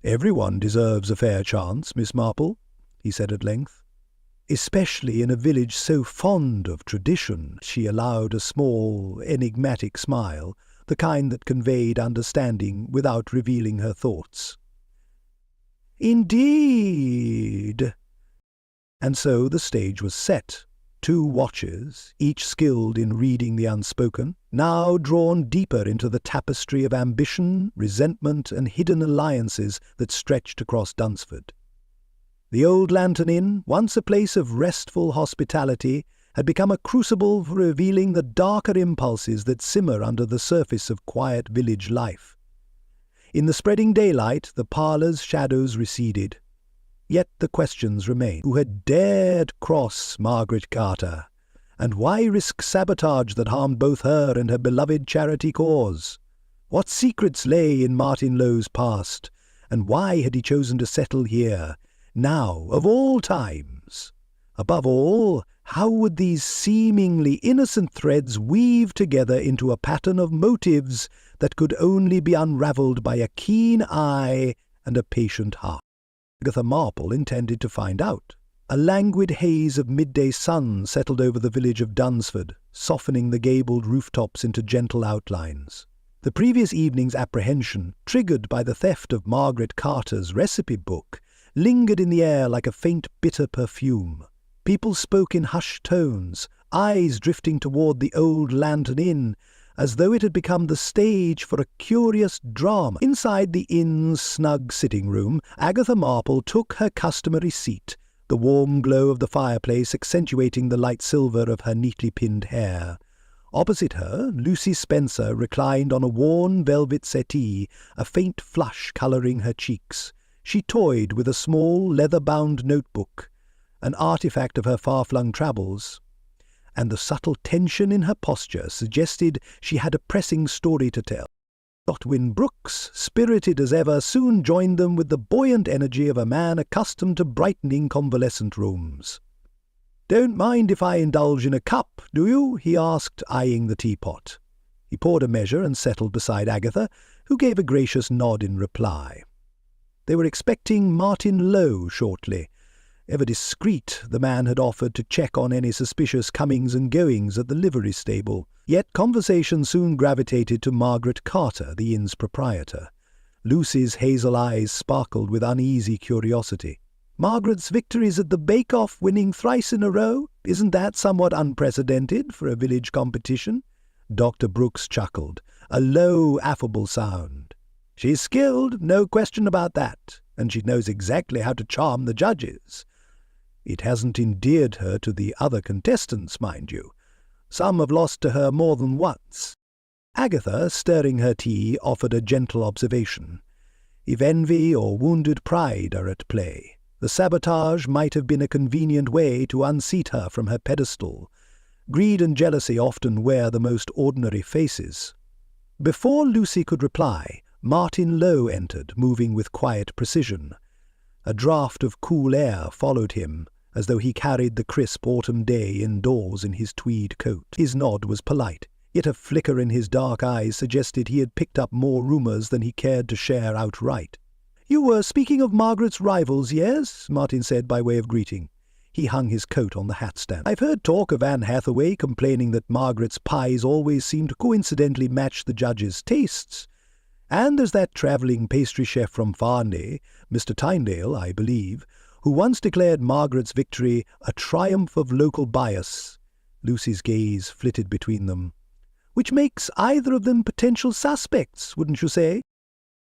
S1: "Everyone deserves a fair chance, Miss Marple," he said at length. "Especially in a village so fond of tradition." She allowed a small, enigmatic smile, the kind that conveyed understanding without revealing her thoughts. "Indeed." And so the stage was set. Two watchers, each skilled in reading the unspoken, now drawn deeper into the tapestry of ambition, resentment, and hidden alliances that stretched across Dunsford. The Old Lantern Inn, once a place of restful hospitality, had become a crucible for revealing the darker impulses that simmer under the surface of quiet village life. In the spreading daylight, the parlour's shadows receded. Yet the questions remained. Who had dared cross Margaret Carter? And why risk sabotage that harmed both her and her beloved charity cause? What secrets lay in Martin Lowe's past? And why had he chosen to settle here, now, of all times? Above all, how would these seemingly innocent threads weave together into a pattern of motives that could only be unravelled by a keen eye and a patient heart? Agatha Marple intended to find out. A languid haze of midday sun settled over the village of Dunsford, softening the gabled rooftops into gentle outlines. The previous evening's apprehension, triggered by the theft of Margaret Carter's recipe book, lingered in the air like a faint bitter perfume. People spoke in hushed tones, eyes drifting toward the Old Lantern Inn, as though it had become the stage for a curious drama. Inside the inn's snug sitting-room, Agatha Marple took her customary seat, the warm glow of the fireplace accentuating the light silver of her neatly pinned hair. Opposite her, Lucy Spencer reclined on a worn velvet settee, a faint flush colouring her cheeks. She toyed with a small, leather-bound notebook, an artifact of her far-flung travels, and the subtle tension in her posture suggested she had a pressing story to tell. Otwin Brooks, spirited as ever, soon joined them with the buoyant energy of a man accustomed to brightening convalescent rooms. "Don't mind if I indulge in a cup, do you?" he asked, eyeing the teapot. He poured a measure and settled beside Agatha, who gave a gracious nod in reply. They were expecting Martin Lowe shortly. Ever discreet, the man had offered to check on any suspicious comings and goings at the livery stable. Yet conversation soon gravitated to Margaret Carter, the inn's proprietor. Lucy's hazel eyes sparkled with uneasy curiosity. "Margaret's victories at the bake-off, winning thrice in a row? Isn't that somewhat unprecedented for a village competition?" Dr. Brooks chuckled, a low, affable sound. "She's skilled, no question about that, and she knows exactly how to charm the judges. It hasn't endeared her to the other contestants, mind you. Some have lost to her more than once." Agatha, stirring her tea, offered a gentle observation. "If envy or wounded pride are at play, the sabotage might have been a convenient way to unseat her from her pedestal. Greed and jealousy often wear the most ordinary faces." Before Lucy could reply, Martin Lowe entered, moving with quiet precision. A draught of cool air followed him, as though he carried the crisp autumn day indoors in his tweed coat. His nod was polite, yet a flicker in his dark eyes suggested he had picked up more rumours than he cared to share outright. "You were speaking of Margaret's rivals, yes?" Martin said by way of greeting. He hung his coat on the hat-stand. "I've heard talk of Anne Hathaway complaining that Margaret's pies always seem to coincidentally match the judges' tastes. And there's that travelling pastry chef from Farnley, Mr. Tyndale, I believe, who once declared Margaret's victory a triumph of local bias." Lucy's gaze flitted between them. "Which makes either of them potential suspects, wouldn't you say?"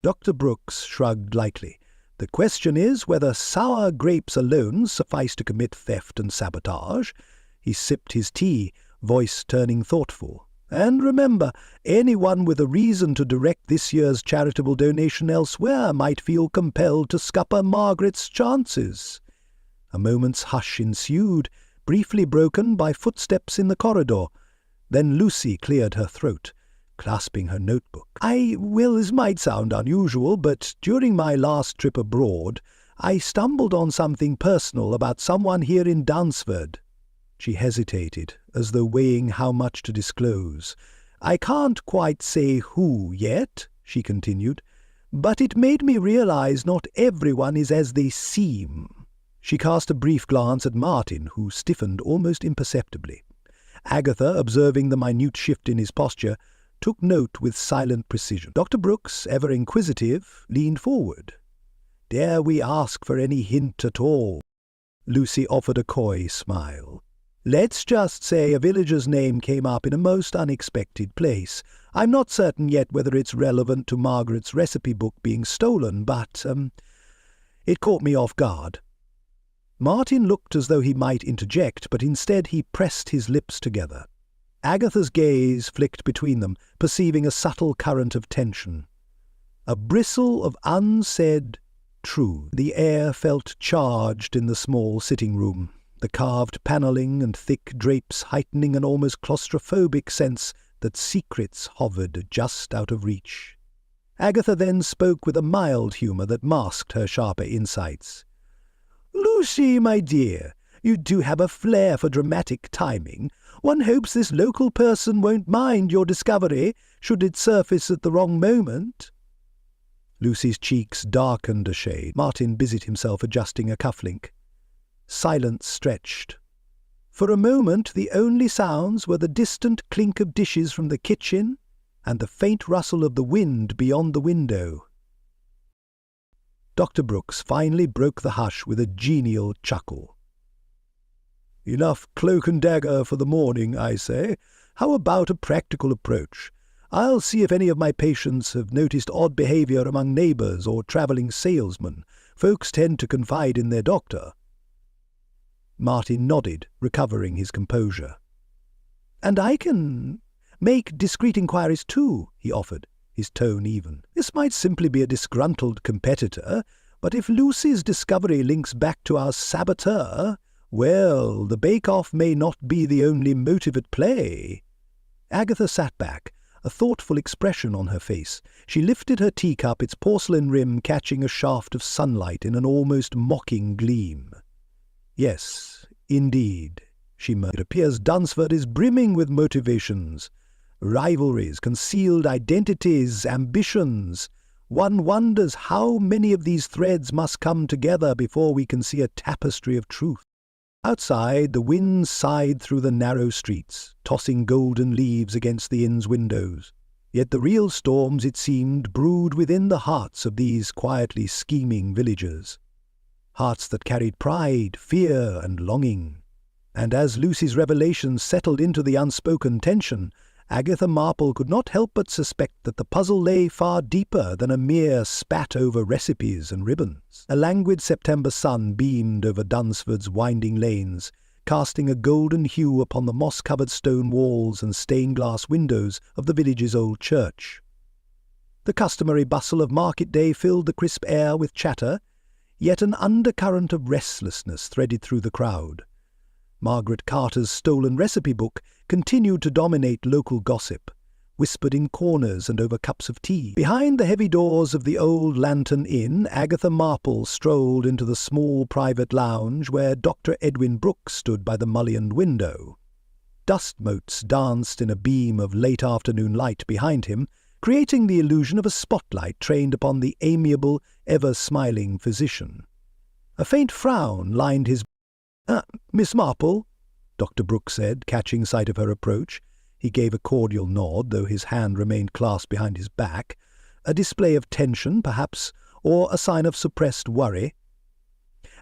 S1: Dr. Brooks shrugged lightly. "The question is whether sour grapes alone suffice to commit theft and sabotage." He sipped his tea, voice turning thoughtful. "And remember, anyone with a reason to direct this year's charitable donation elsewhere might feel compelled to scupper Margaret's chances." A moment's hush ensued, briefly broken by footsteps in the corridor. Then Lucy cleared her throat, clasping her notebook. This might sound unusual, but during my last trip abroad, I stumbled on something personal about someone here in Dunsford." She hesitated, as though weighing how much to disclose. "I can't quite say who yet," she continued, "but it made me realize not everyone is as they seem." She cast a brief glance at Martin, who stiffened almost imperceptibly. Agatha, observing the minute shift in his posture, took note with silent precision. Dr. Brooks, ever inquisitive, leaned forward. "Dare we ask for any hint at all?" Lucy offered a coy smile. "Let's just say a villager's name came up in a most unexpected place. I'm not certain yet whether it's relevant to Margaret's recipe book being stolen, but, it caught me off guard." Martin looked as though he might interject, but instead he pressed his lips together. Agatha's gaze flicked between them, perceiving a subtle current of tension. A bristle of unsaid truth. The air felt charged in the small sitting-room, the carved panelling and thick drapes heightening an almost claustrophobic sense that secrets hovered just out of reach. Agatha then spoke with a mild humour that masked her sharper insights. "Lucy, my dear, you do have a flair for dramatic timing. One hopes this local person won't mind your discovery, should it surface at the wrong moment." Lucy's cheeks darkened a shade. Martin busied himself adjusting a cufflink. Silence stretched. For a moment the only sounds were the distant clink of dishes from the kitchen and the faint rustle of the wind beyond the window. Dr. Brooks finally broke the hush with a genial chuckle. "Enough cloak and dagger for the morning, I say. How about a practical approach? I'll see if any of my patients have noticed odd behaviour among neighbours or travelling salesmen. Folks tend to confide in their doctor." Martin nodded, recovering his composure. "And I can make discreet inquiries too," he offered, his tone even. "This might simply be a disgruntled competitor, but if Lucy's discovery links back to our saboteur, well, the bake-off may not be the only motive at play." Agatha sat back, a thoughtful expression on her face. She lifted her teacup, its porcelain rim catching a shaft of sunlight in an almost mocking gleam. "Yes, indeed," she murmured. "It appears Dunsford is brimming with motivations, rivalries, concealed identities, ambitions, One wonders how many of these threads must come together before we can see a tapestry of truth. Outside, the wind sighed through the narrow streets, tossing golden leaves against the inn's windows. Yet the real storms, it seemed, brewed within the hearts of these quietly scheming villagers. Hearts that carried pride, fear, and longing. And as Lucy's revelations settled into the unspoken tension, Agatha Marple could not help but suspect that the puzzle lay far deeper than a mere spat over recipes and ribbons. A languid September sun beamed over Dunsford's winding lanes, casting a golden hue upon the moss-covered stone walls and stained-glass windows of the village's old church. The customary bustle of market day filled the crisp air with chatter, yet an undercurrent of restlessness threaded through the crowd. Margaret Carter's stolen recipe book continued to dominate local gossip, whispered in corners and over cups of tea. Behind the heavy doors of the old Lantern Inn, Agatha Marple strolled into the small private lounge where Dr. Edwin Brooks stood by the mullioned window. Dust motes danced in a beam of late-afternoon light behind him, creating the illusion of a spotlight trained upon the amiable, ever-smiling physician. A faint frown lined his Miss Marple, Dr. Brooks said, catching sight of her approach. He gave a cordial nod, though his hand remained clasped behind his back, a display of tension, perhaps, or a sign of suppressed worry.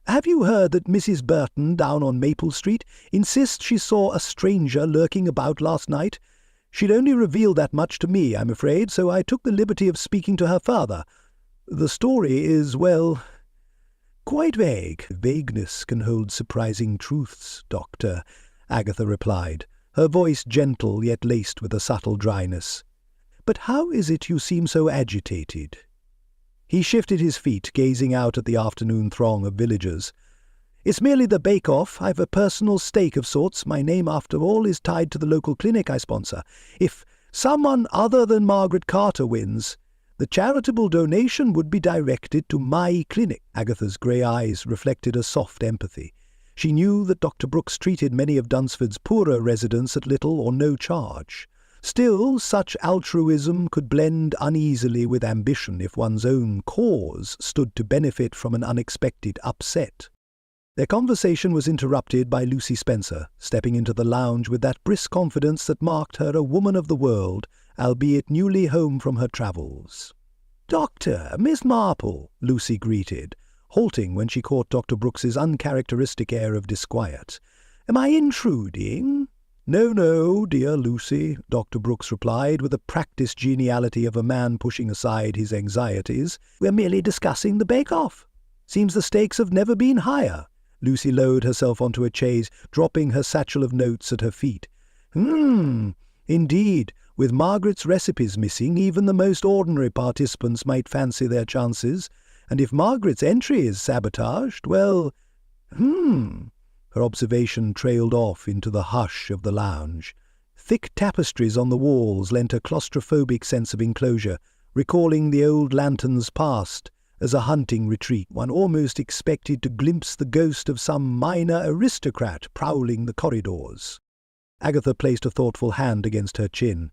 S1: "Have you heard that Mrs. Burton down on Maple Street insists she saw a stranger lurking about last night? She'd only revealed that much to me, I'm afraid, so I took the liberty of speaking to her father. The story is, well, quite vague." "Vagueness can hold surprising truths, Doctor," Agatha replied, her voice gentle yet laced with a subtle dryness. "But how is it you seem so agitated?" He shifted his feet, gazing out at the afternoon throng of villagers. "It's merely the bake-off. I've a personal stake of sorts. My name, after all, is tied to the local clinic I sponsor. If someone other than Margaret Carter wins, the charitable donation would be directed to my clinic." Agatha's grey eyes reflected a soft empathy. She knew that Dr. Brooks treated many of Dunsford's poorer residents at little or no charge. Still, such altruism could blend uneasily with ambition if one's own cause stood to benefit from an unexpected upset. Their conversation was interrupted by Lucy Spencer, stepping into the lounge with that brisk confidence that marked her a woman of the world, albeit newly home from her travels. "Doctor, Miss Marple," Lucy greeted, halting when she caught Dr. Brooks's uncharacteristic air of disquiet. "Am I intruding?" "No, dear Lucy," Dr. Brooks replied, with the practised geniality of a man pushing aside his anxieties. "We're merely discussing the bake-off. Seems the stakes have never been higher." Lucy lowered herself onto a chaise, dropping her satchel of notes at her feet. Indeed, with Margaret's recipes missing, even the most ordinary participants might fancy their chances, and if Margaret's entry is sabotaged, well, Her observation trailed off into the hush of the lounge. Thick tapestries on the walls lent a claustrophobic sense of enclosure, recalling the old Lantern's past as a hunting retreat. One almost expected to glimpse the ghost of some minor aristocrat prowling the corridors. Agatha placed a thoughtful hand against her chin.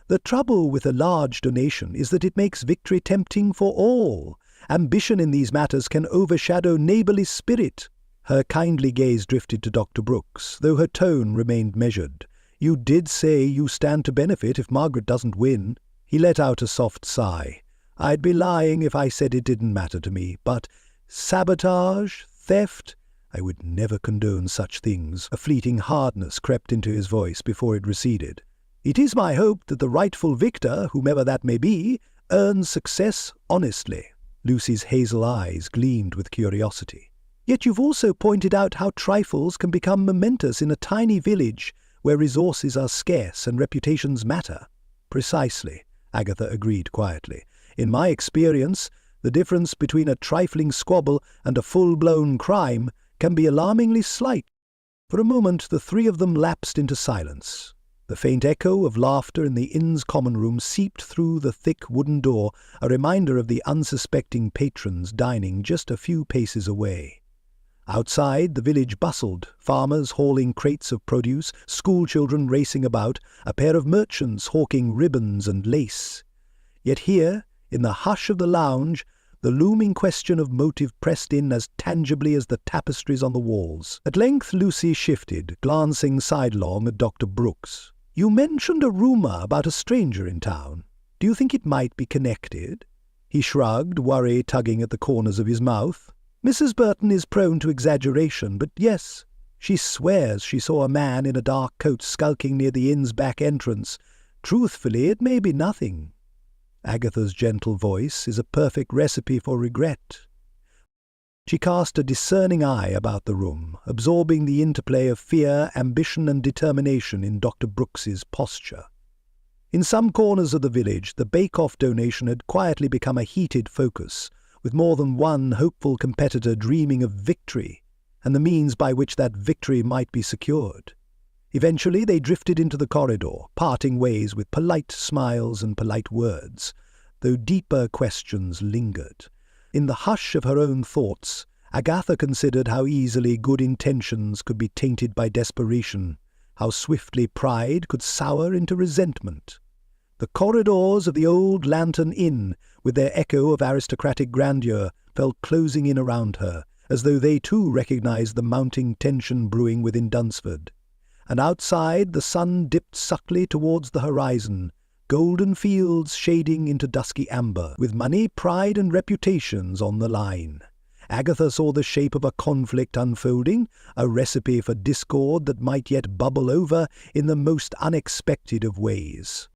S1: "The trouble with a large donation is that it makes victory tempting for all. Ambition in these matters can overshadow neighbourly spirit." Her kindly gaze drifted to Dr. Brooks, though her tone remained measured. "You did say you stand to benefit if Margaret doesn't win." He let out a soft sigh. "I'd be lying if I said it didn't matter to me, but sabotage, theft, I would never condone such things." A fleeting hardness crept into his voice before it receded. "It is my hope that the rightful victor, whomever that may be, earns success honestly." Lucy's hazel eyes gleamed with curiosity. "Yet you've also pointed out how trifles can become momentous in a tiny village where resources are scarce and reputations matter." "Precisely," Agatha agreed quietly. "In my experience, the difference between a trifling squabble and a full-blown crime can be alarmingly slight." For a moment the three of them lapsed into silence. The faint echo of laughter in the inn's common room seeped through the thick wooden door, a reminder of the unsuspecting patrons dining just a few paces away. Outside, the village bustled, farmers hauling crates of produce, schoolchildren racing about, a pair of merchants hawking ribbons and lace. Yet here, In the hush of the lounge, the looming question of motive pressed in as tangibly as the tapestries on the walls. At length Lucy shifted, glancing sidelong at Dr. Brooks. "You mentioned a rumour about a stranger in town. Do you think it might be connected?" He shrugged, worry tugging at the corners of his mouth. "Mrs. Burton is prone to exaggeration, but yes, she swears she saw a man in a dark coat skulking near the inn's back entrance. Truthfully, it may be nothing." Agatha's gentle voice is a perfect recipe for regret. She cast a discerning eye about the room, absorbing the interplay of fear, ambition, and determination in Dr. Brooks's posture. In some corners of the village, the bake-off donation had quietly become a heated focus, with more than one hopeful competitor dreaming of victory, and the means by which that victory might be secured. Eventually they drifted into the corridor, parting ways with polite smiles and polite words, though deeper questions lingered. In the hush of her own thoughts, Agatha considered how easily good intentions could be tainted by desperation, how swiftly pride could sour into resentment. The corridors of the old Lantern Inn, with their echo of aristocratic grandeur, felt closing in around her, as though they too recognized the mounting tension brewing within Dunsford. And outside the sun dipped subtly towards the horizon, golden fields shading into dusky amber, with money, pride, and reputations on the line. Agatha saw the shape of a conflict unfolding, a recipe for discord that might yet bubble over in the most unexpected of ways.